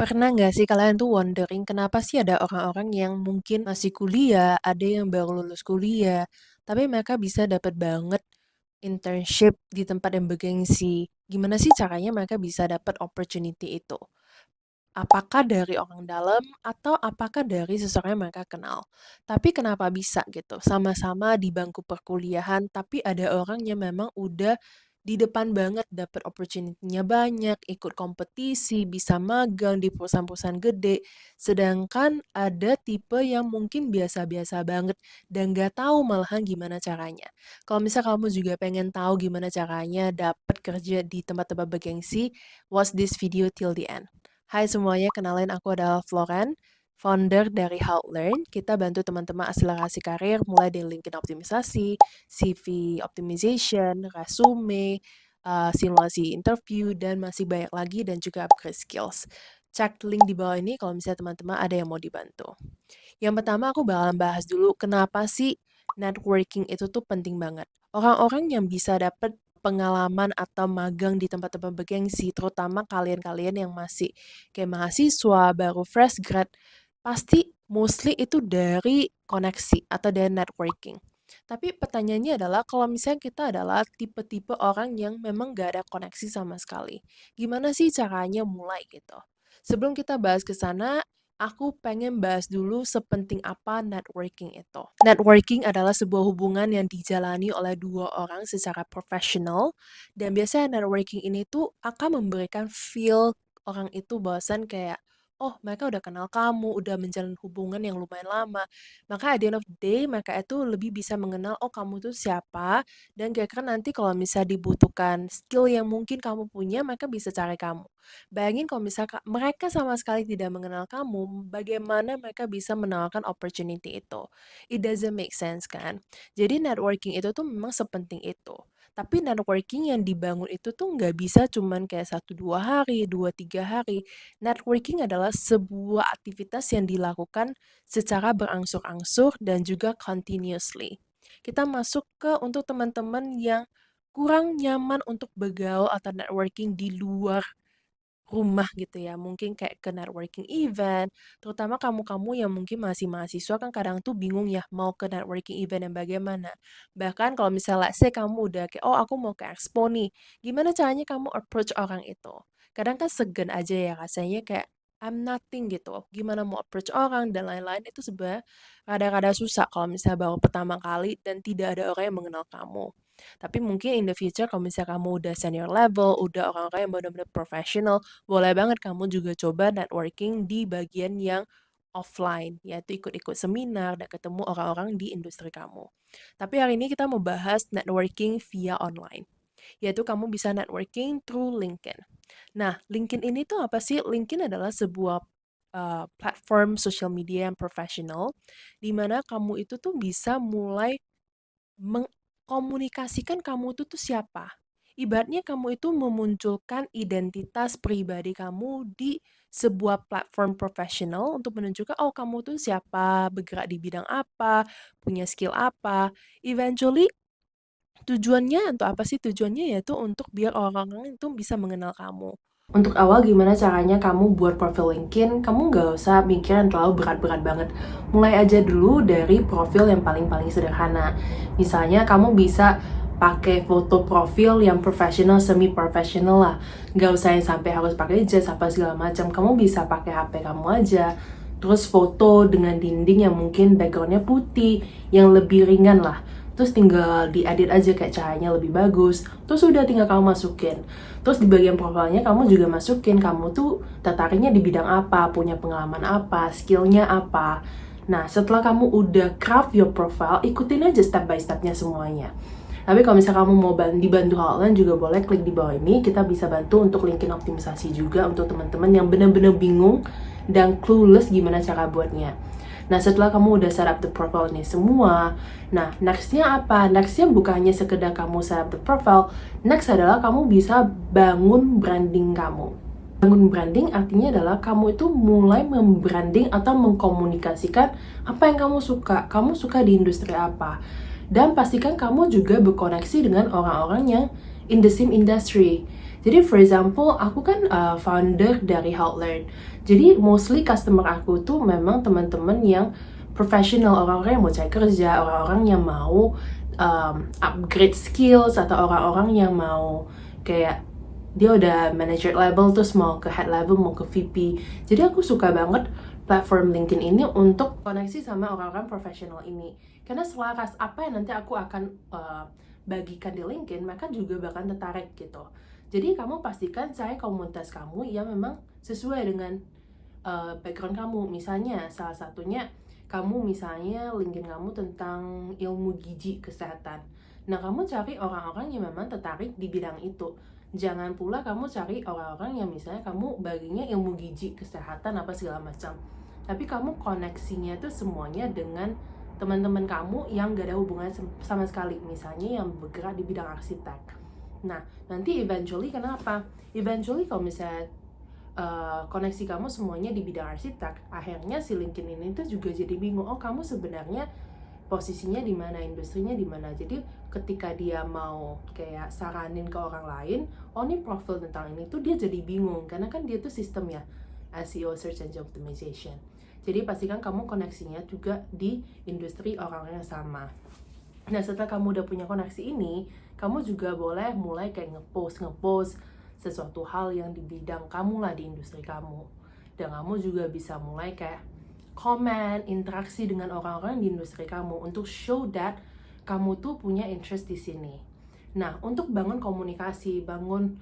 Pernah nggak sih kalian tuh wondering kenapa sih ada orang-orang yang mungkin masih kuliah, ada yang baru lulus kuliah, tapi mereka bisa dapat banget internship di tempat yang bergengsi. Gimana sih caranya mereka bisa dapat opportunity itu? Apakah dari orang dalam atau apakah dari seseorang yang mereka kenal? Tapi kenapa bisa gitu? Sama-sama di bangku perkuliahan, tapi ada orang yang memang udah di depan banget dapat opportunity-nya banyak, ikut kompetisi, bisa magang di perusahaan-perusahaan gede. Sedangkan ada tipe yang mungkin biasa-biasa banget dan gak tahu malahan gimana caranya. Kalau misal kamu juga pengen tahu gimana caranya dapat kerja di tempat-tempat bergengsi, watch this video till the end. Hai semuanya, kenalin aku adalah Floren, founder dari How Learn. Kita bantu teman-teman akselerasi karir mulai dari LinkedIn optimisasi, CV optimization, resume, simulasi interview, dan masih banyak lagi dan juga upgrade skills. Cek link di bawah ini kalau misalnya teman-teman ada yang mau dibantu. Yang pertama aku bakalan bahas dulu kenapa sih networking itu tuh penting banget. Orang-orang yang bisa dapat pengalaman atau magang di tempat-tempat bergengsi, terutama kalian-kalian yang masih kayak mahasiswa, baru fresh grad, pasti mostly itu dari koneksi atau dari networking. Tapi pertanyaannya adalah kalau misalnya kita adalah tipe-tipe orang yang memang gak ada koneksi sama sekali, gimana sih caranya mulai gitu? Sebelum kita bahas ke sana, aku pengen bahas dulu sepenting apa networking itu. Networking adalah sebuah hubungan yang dijalani oleh dua orang secara profesional dan biasanya networking ini tuh akan memberikan feel orang itu bahwasan kayak oh mereka udah kenal kamu, udah menjalin hubungan yang lumayan lama. Maka at the end of the day mereka itu lebih bisa mengenal oh kamu tuh siapa dan kira-kira nanti kalau misalnya dibutuhkan skill yang mungkin kamu punya mereka bisa cari kamu. Bayangin kalau misalkan mereka sama sekali tidak mengenal kamu, bagaimana mereka bisa menawarkan opportunity itu? It doesn't make sense kan? Jadi networking itu tuh memang sepenting itu. Tapi networking yang dibangun itu tuh nggak bisa cuman kayak 1-2 hari, 2-3 hari. Networking adalah sebuah aktivitas yang dilakukan secara berangsur-angsur dan juga continuously. Kita masuk ke untuk teman-teman yang kurang nyaman untuk bergaul atau networking di luar rumah gitu ya, mungkin kayak ke networking event, terutama kamu-kamu yang mungkin masih mahasiswa kan kadang tuh bingung ya mau ke networking event yang bagaimana. Bahkan kalau misalnya let's say kamu udah kayak, oh aku mau ke expo nih, gimana caranya kamu approach orang itu? Kadang kan segan aja ya rasanya kayak, I'm nothing gitu, gimana mau approach orang dan lain-lain itu sebenarnya rada-rada susah kalau misalnya baru pertama kali dan tidak ada orang yang mengenal kamu. Tapi mungkin in the future kalau misalnya kamu udah senior level, udah orang-orang yang benar-benar profesional, boleh banget kamu juga coba networking di bagian yang offline, yaitu ikut-ikut seminar dan ketemu orang-orang di industri kamu. Tapi hari ini kita mau bahas networking via online, yaitu kamu bisa networking through LinkedIn. Nah, LinkedIn ini tuh apa sih? LinkedIn adalah sebuah platform social media yang profesional, di mana kamu itu tuh bisa mulai mengkomunikasikan kamu tuh siapa. Ibaratnya kamu itu memunculkan identitas pribadi kamu di sebuah platform profesional untuk menunjukkan, oh kamu tuh siapa, bergerak di bidang apa, punya skill apa. Eventually, tujuannya untuk apa sih? Tujuannya yaitu untuk biar orang-orang itu bisa mengenal kamu. Untuk awal gimana caranya kamu buat profil LinkedIn, kamu nggak usah mikir yang terlalu berat-berat banget. Mulai aja dulu dari profil yang paling-paling sederhana. Misalnya kamu bisa pakai foto profil yang profesional, semi profesional lah. Nggak usah yang sampai harus pakai jas apa segala macam. Kamu bisa pakai HP kamu aja. Terus foto dengan dinding yang mungkin backgroundnya putih, yang lebih ringan lah. Terus tinggal diedit aja kayak cahayanya lebih bagus. Terus udah tinggal kamu masukin. Terus di bagian profilnya kamu juga masukin kamu tuh tertariknya di bidang apa, punya pengalaman apa, skillnya apa. Nah, setelah kamu udah craft your profile, ikutin aja step by stepnya semuanya. Tapi kalau misalnya kamu mau dibantu hal lain juga boleh klik di bawah ini. Kita bisa bantu untuk LinkedIn optimisasi juga untuk teman-teman yang benar-benar bingung dan clueless gimana cara buatnya. Nah, setelah kamu udah setup the profile ini semua, nah, nextnya apa? Nextnya bukan hanya sekedar kamu setup the profile, next adalah kamu bisa bangun branding kamu. Bangun branding artinya adalah kamu itu mulai membranding atau mengkomunikasikan apa yang kamu suka di industri apa. Dan pastikan kamu juga berkoneksi dengan orang-orang yang in the same industry. Jadi for example, aku kan founder dari Howlearn. Jadi mostly customer aku tuh memang teman-teman yang professional, orang-orang yang mau cari kerja, orang-orang yang mau upgrade skills, atau orang-orang yang mau kayak dia udah manager level terus mau ke head level, mau ke VP. Jadi aku suka banget platform LinkedIn ini untuk koneksi sama orang-orang profesional ini. Karena selaras apa yang nanti aku akan bagikan di LinkedIn, mereka juga bakal tertarik gitu. Jadi kamu pastikan cari komunitas kamu yang memang sesuai dengan background kamu. Misalnya salah satunya kamu misalnya LinkedIn kamu tentang ilmu gizi kesehatan. Nah, kamu cari orang-orang yang memang tertarik di bidang itu. Jangan pula kamu cari orang-orang yang misalnya kamu baginya ilmu gizi kesehatan apa segala macam. Tapi kamu koneksinya itu semuanya dengan teman-teman kamu yang gak ada hubungan sama sekali. Misalnya yang bergerak di bidang arsitek. Nah, nanti eventually kenapa? Eventually kalau misalnya koneksi kamu semuanya di bidang arsitek, akhirnya si LinkedIn ini tuh juga jadi bingung, oh kamu sebenarnya posisinya di mana, industrinya di mana. Jadi ketika dia mau kayak saranin ke orang lain, oh ini profil tentang ini tuh dia jadi bingung, karena kan dia tuh sistem ya, SEO, Search Engine Optimization. Jadi pastikan kamu koneksinya juga di industri orang-orang yang sama. Nah, setelah kamu udah punya koneksi ini, kamu juga boleh mulai kayak ngepost sesuatu hal yang di bidang kamu lah, di industri kamu. Dan kamu juga bisa mulai kayak komen, interaksi dengan orang-orang di industri kamu untuk show that kamu tuh punya interest di sini. Nah, untuk bangun komunikasi, bangun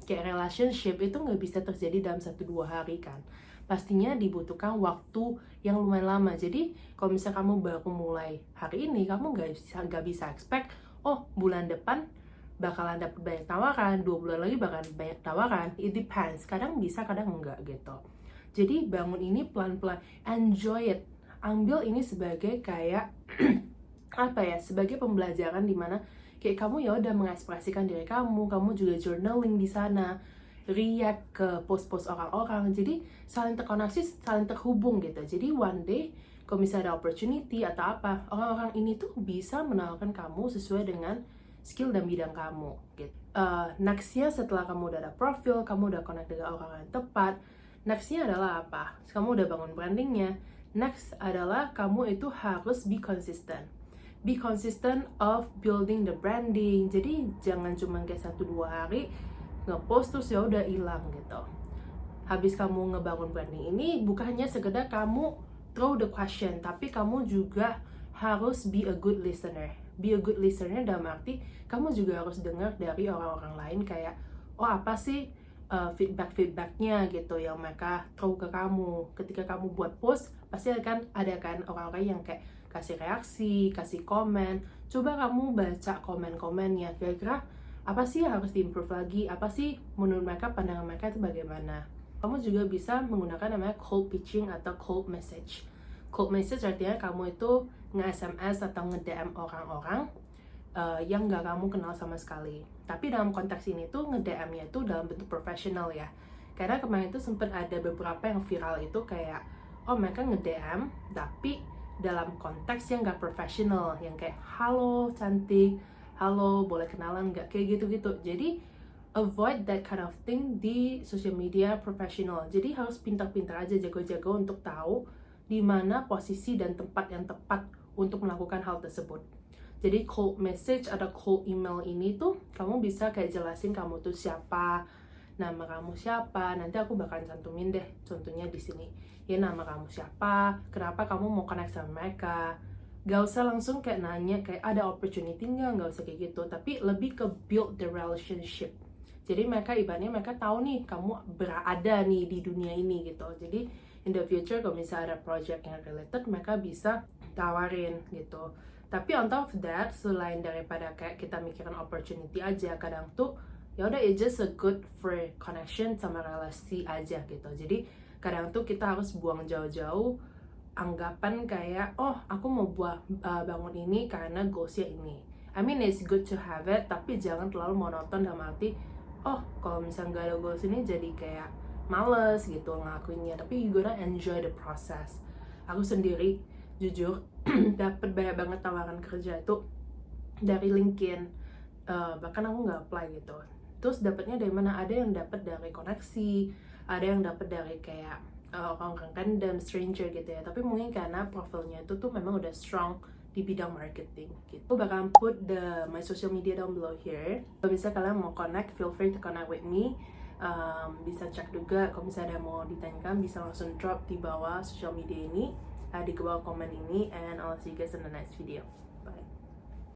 kayak relationship itu nggak bisa terjadi dalam 1-2 hari kan. Pastinya dibutuhkan waktu yang lumayan lama. Jadi kalau misalnya kamu baru mulai hari ini, kamu nggak bisa expect, oh bulan depan bakalan dapat banyak tawaran, 2 bulan lagi bakalan banyak tawaran. It depends, kadang bisa, kadang enggak gitu. Jadi bangun ini pelan-pelan, enjoy it. Ambil ini sebagai kayak apa ya, sebagai pembelajaran dimana kayak kamu ya udah mengekspresikan diri kamu juga journaling di sana, react ke post-post orang-orang, jadi saling terkoneksi, saling terhubung gitu. Jadi one day kalau misalnya ada opportunity atau apa, orang-orang ini tuh bisa menawarkan kamu sesuai dengan skill dan bidang kamu gitu. Nextnya setelah kamu udah ada profil, kamu udah connect dengan orang yang tepat, nextnya adalah apa? Kamu udah bangun brandingnya. Next adalah kamu itu harus be consistent. Be consistent of building the branding. Jadi jangan cuma kayak 1-2 hari ngepost terus ya udah hilang gitu. Habis kamu ngebangun branding ini, bukan hanya sekedar kamu throw the question, tapi kamu juga harus be a good listener. Be a good listener dalam arti kamu juga harus dengar dari orang-orang lain kayak, oh apa sih feedback-feedbacknya gitu yang mereka throw ke kamu. Ketika kamu buat post, pasti akan ada kan orang-orang yang kayak kasih reaksi, kasih komen. Coba kamu baca komen-komennya, kira-kira apa sih yang harus diimprove lagi, apa sih menurut mereka, pandangan mereka itu bagaimana. Kamu juga bisa menggunakan namanya cold pitching atau cold message. Cold message artinya kamu itu nge-SMS atau nge-DM orang-orang yang gak kamu kenal sama sekali. Tapi dalam konteks ini tuh nge-DM-nya itu dalam bentuk profesional ya. Karena kemarin itu sempat ada beberapa yang viral itu kayak, oh mereka nge-DM tapi dalam konteks yang gak profesional, yang kayak halo cantik, halo boleh kenalan gak, kayak gitu-gitu. Jadi avoid that kind of thing di social media profesional. Jadi harus pintar-pintar aja, jago-jago untuk tahu di mana posisi dan tempat yang tepat untuk melakukan hal tersebut. Jadi cold message atau cold email ini tuh kamu bisa kayak jelasin kamu tuh siapa, nama kamu siapa. Nanti aku bakal cantumin deh contohnya di sini. Ya nama kamu siapa, kenapa kamu mau connect sama mereka. Gak usah langsung kayak nanya kayak ada opportunity nggak usah kayak gitu. Tapi lebih ke build the relationship. Jadi mereka ibaratnya mereka tahu nih kamu berada nih di dunia ini gitu. Jadi in the future kalau misalnya ada project yang related, mereka bisa tawarin gitu. Tapi on top of that, selain daripada kayak kita mikirin opportunity aja, kadang tuh ya udah it's just a good for connection sama relasi aja gitu. Jadi kadang tuh kita harus buang jauh-jauh anggapan kayak, oh aku mau bangun ini karena goalsnya ini. I mean it's good to have it, tapi jangan terlalu monoton dalam arti, oh kalau misalnya gak ada goals ini jadi kayak males gitu ngelakuinnya. Tapi you gonna enjoy the process. Aku sendiri jujur dapat banyak banget tawaran kerja itu dari LinkedIn, bahkan aku nggak apply gitu. Terus dapatnya dari mana? Ada yang dapat dari koneksi, ada yang dapat dari kayak orang-orang random, stranger gitu ya. Tapi mungkin karena profilnya itu tuh memang udah strong di bidang marketing gitu. Aku bakalan put my social media down below here. Kalau misalnya kalian mau connect, feel free to connect with me. Bisa cek juga kalau misalnya ada mau ditanyakan, bisa langsung drop di bawah social media ini, di bawah komen ini, and I'll see you guys in the next video. Bye.